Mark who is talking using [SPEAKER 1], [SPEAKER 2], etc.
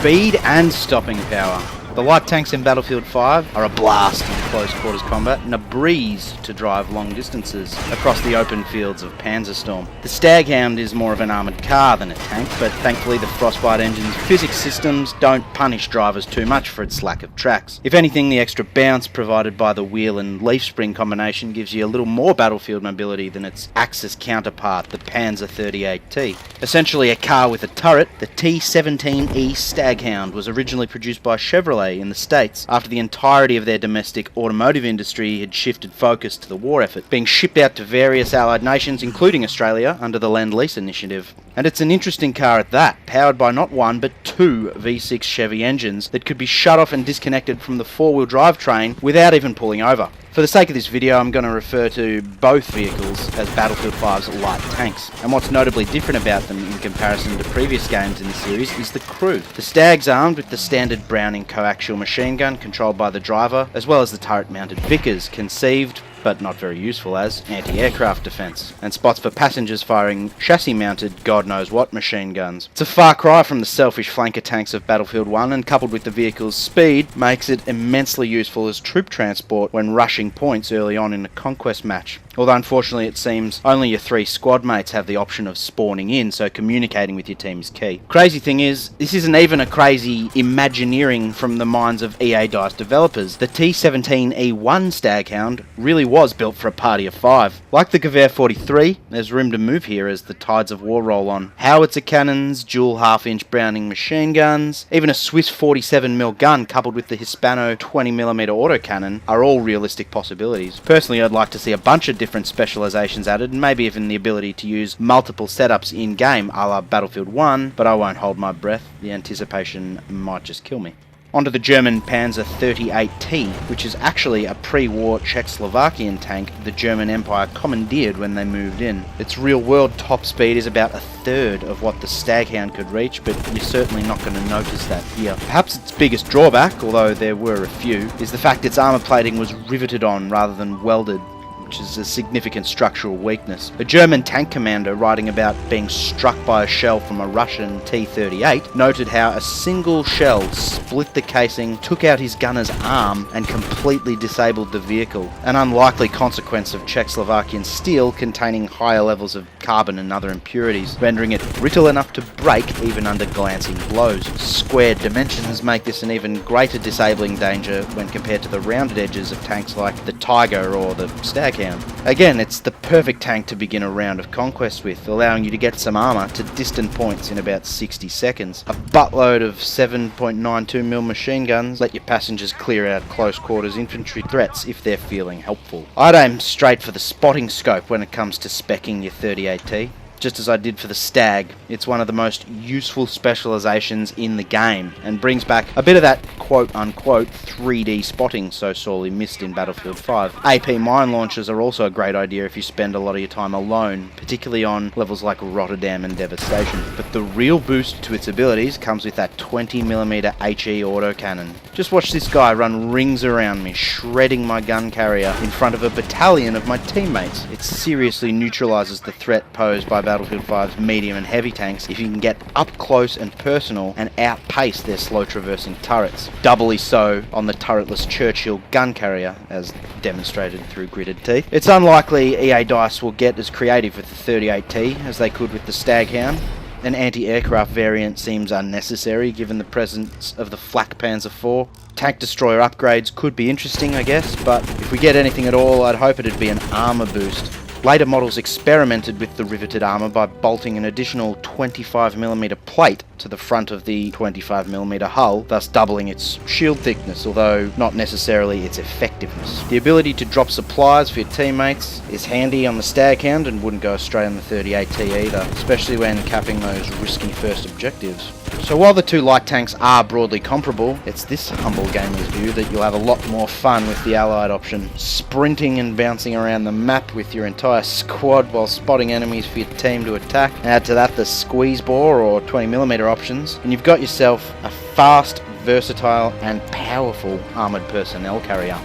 [SPEAKER 1] speed and stopping power. The light tanks in Battlefield 5 are a blast in close quarters combat and a breeze to drive long distances across the open fields of Panzerstorm. The Staghound is more of an armoured car than a tank, but thankfully the Frostbite engine's physics systems don't punish drivers too much for its lack of tracks. If anything, the extra bounce provided by the wheel and leaf spring combination gives you a little more battlefield mobility than its Axis counterpart, the Panzer 38t. Essentially a car with a turret, the T17E Staghound was originally produced by Chevrolet in the States after the entirety of their domestic automotive industry had shifted focus to the war effort, being shipped out to various allied nations including Australia under the Lend-Lease initiative. And it's an interesting car at that, powered by not one but two V6 Chevy engines that could be shut off and disconnected from the four-wheel drive train without even pulling over. For the sake of this video, I'm going to refer to both vehicles as Battlefield 5's light tanks, and what's notably different about them in comparison to previous games in the series is the crew. The Stag's armed with the standard Browning coaxial machine gun controlled by the driver, as well as the turret-mounted Vickers, conceived but not very useful as anti-aircraft defence, and spots for passengers firing chassis-mounted God-knows-what machine guns. It's a far cry from the selfish flanker tanks of Battlefield 1, and coupled with the vehicle's speed, makes it immensely useful as troop transport when rushing points early on in a conquest match. Although unfortunately it seems only your three squad mates have the option of spawning in, so communicating with your team is key. Crazy thing is, this isn't even a crazy imagineering from the minds of EA DICE developers. The T17E Staghound really was built for a party of 5. Like the Gewehr 43, there's room to move here as the tides of war roll on. Howitzer cannons, dual half-inch Browning machine guns, even a Swiss 47mm gun coupled with the Hispano 20mm autocannon are all realistic possibilities. Personally, I'd like to see a bunch of different specialisations added, and maybe even the ability to use multiple setups in-game a la Battlefield 1, but I won't hold my breath. The anticipation might just kill me. Onto the German Panzer 38t, which is actually a pre-war Czechoslovakian tank the German Empire commandeered when they moved in. Its real-world top speed is about a third of what the Staghound could reach, but you're certainly not going to notice that here. Perhaps its biggest drawback, although there were a few, is the fact its armour plating was riveted on rather than welded, which is a significant structural weakness. A German tank commander writing about being struck by a shell from a Russian T-38 noted how a single shell split the casing, took out his gunner's arm, and completely disabled the vehicle, an unlikely consequence of Czechoslovakian steel containing higher levels of carbon and other impurities, rendering it brittle enough to break even under glancing blows. Squared dimensions make this an even greater disabling danger when compared to the rounded edges of tanks like the Tiger or the Staghound. Again, it's the perfect tank to begin a round of conquest with, allowing you to get some armour to distant points in about 60 seconds. A buttload of 7.92mm machine guns let your passengers clear out close quarters infantry threats if they're feeling helpful. I'd aim straight for the spotting scope when it comes to speccing your 38t. Just as I did for the Stag, it's one of the most useful specialisations in the game, and brings back a bit of that quote-unquote 3D spotting so sorely missed in Battlefield 5. AP mine launchers are also a great idea if you spend a lot of your time alone, particularly on levels like Rotterdam and Devastation. But the real boost to its abilities comes with that 20mm HE autocannon. Just watch this guy run rings around me, shredding my gun carrier in front of a battalion of my teammates. It seriously neutralises the threat posed by Battlefield 5's medium and heavy tanks if you can get up close and personal and outpace their slow traversing turrets. Doubly so on the turretless Churchill gun carrier, as demonstrated through gritted teeth. It's unlikely EA DICE will get as creative with the 38t as they could with the Staghound. An anti-aircraft variant seems unnecessary given the presence of the Flak Panzer IV. Tank destroyer upgrades could be interesting, I guess, but if we get anything at all, I'd hope it'd be an armour boost. Later models experimented with the riveted armour by bolting an additional 25mm plate to the front of the 25mm hull, thus doubling its shield thickness, although not necessarily its effectiveness. The ability to drop supplies for your teammates is handy on the Staghound and wouldn't go astray on the 38t either, especially when capping those risky first objectives. So while the two light tanks are broadly comparable, it's this humble gamer's view that you'll have a lot more fun with the allied option, sprinting and bouncing around the map with your entire squad while spotting enemies for your team to attack. Add to that the squeeze bore or 20mm options, and you've got yourself a fast, versatile and powerful armoured personnel carrier.